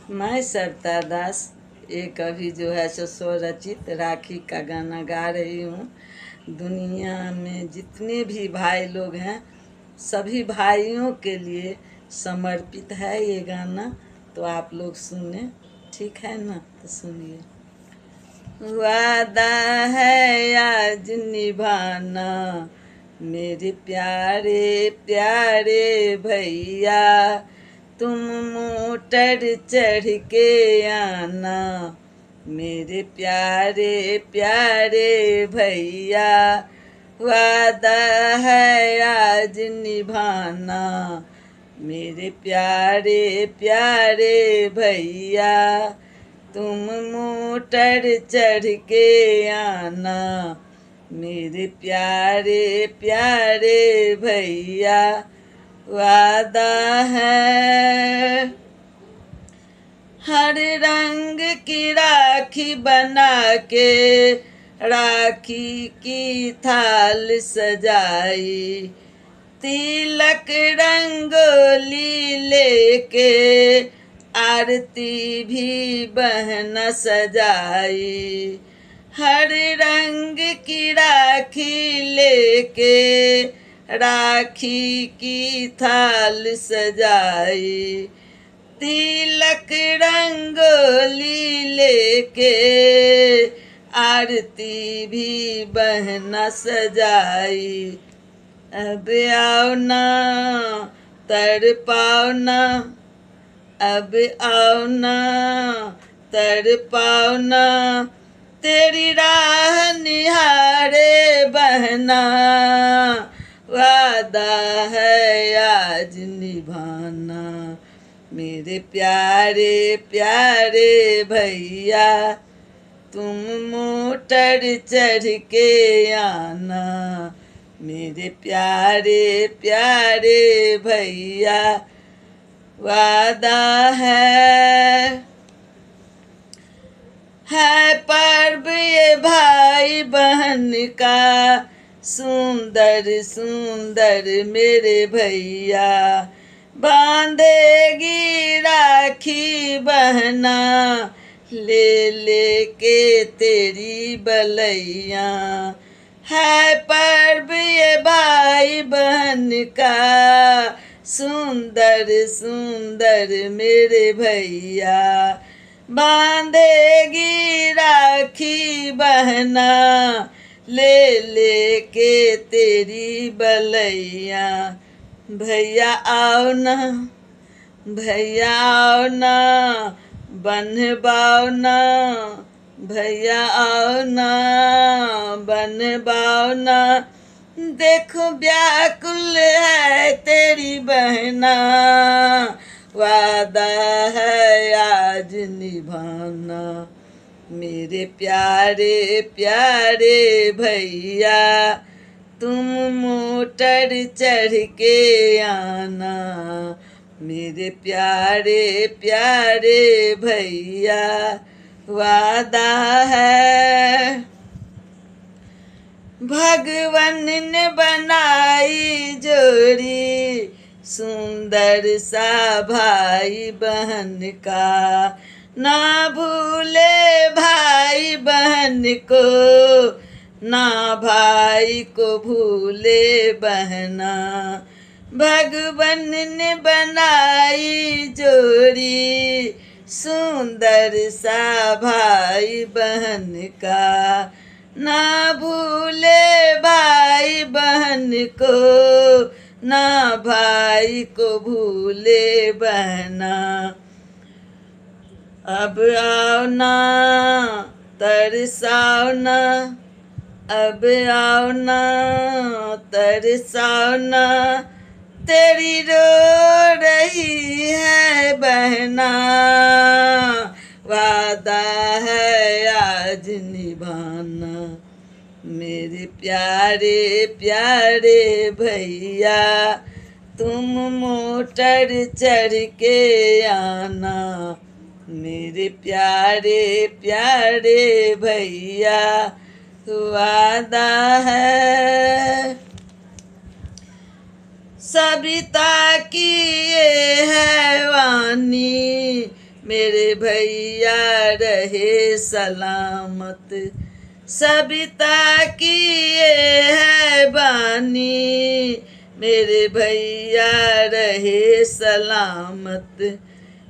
मैं सरिता दास एक अभी जो है सो स्वरचित राखी का गाना गा रही हूँ। दुनिया में जितने भी भाई लोग हैं सभी भाइयों के लिए समर्पित है ये गाना। तो आप लोग सुने, ठीक है ना? तो सुनिए। वादा है आज निभाना मेरे प्यारे प्यारे भैया, तुम मोटर चढ़ के आना मेरे प्यारे प्यारे भैया। वादा है आज निभाना मेरे प्यारे प्यारे भैया, तुम मोटर चढ़ के आना मेरे प्यारे प्यारे भैया। वादा है हर रंग की राखी बना के राखी की थाल सजाई, तिलक रंगोली लेके आरती भी बहन सजाई। हर रंग की राखी लेके राखी की थाल सजाई, तिलक रंगोली लेके आरती भी बहना सजाई। अब आओ ना तर पाओ ना, अब आओ ना तर पाओ ना, तेरी राह निहारे बहना। वादा है आज निभाना मेरे प्यारे प्यारे भैया, तुम मोटर चढ़ के आना मेरे प्यारे प्यारे भैया। वादा है पर्व ये भाई बहन का सुंदर सुंदर मेरे भैया, बांधेगी राखी बहना ले लेके तेरी बलैया। है पर्व ये भाई बहन का सुंदर सुंदर मेरे भैया, बांधेगी राखी बहना ले लेके तेरी बलैया। भैया आओ ना, भैया आओ ना बनवाओ ना, भैया आओ ना बनवाओ ना, देखो व्याकुल है तेरी बहना। वादा है आज निभाना मेरे प्यारे प्यारे भैया, तुम मोटर चढ़ के आना मेरे प्यारे प्यारे भैया। वादा है भगवान ने बनाई जोड़ी सुंदर सा भाई बहन का, ना भूले भाई बहन को, ना भाई को भूले बहना। भगवान ने बनाई जोड़ी सुंदर सा भाई बहन का, ना भूले भाई बहन को, ना भाई को भूले बहना। अब आओ ना तरसाओ ना, अब आओ ना तरसाओ ना, तेरी रो रही है बहना। वादा है आज निभाना मेरे प्यारे प्यारे भैया, तुम मोटर चढ़ के आना मेरे प्यारे प्यारे भैया। वादा है सविता की ये है वाणी मेरे भैया रहे सलामत। सबिता की ये है बानी, मेरे भैया रहे सलामत।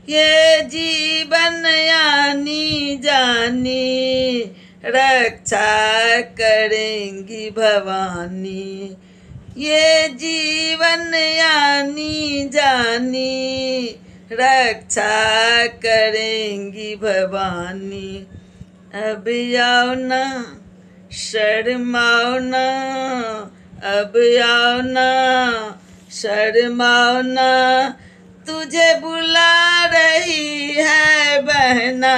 ये जीवन यानी जानी, रक्षा करेंगी भवानी। ये जीवन यानी जानी, रक्षा करेंगी भवानी। अब आओ ना शर्माओ ना, अब आओ ना शर्माओ ना, तुझे बुला रही है बहना।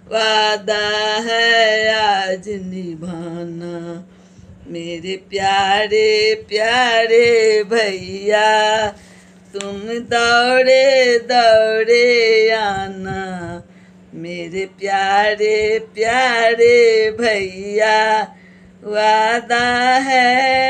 वादा है आज निभाना, मेरे प्यारे प्यारे भैया, तुम दौड़े दौड़े आना। मेरे प्यारे प्यारे भैया, वादा है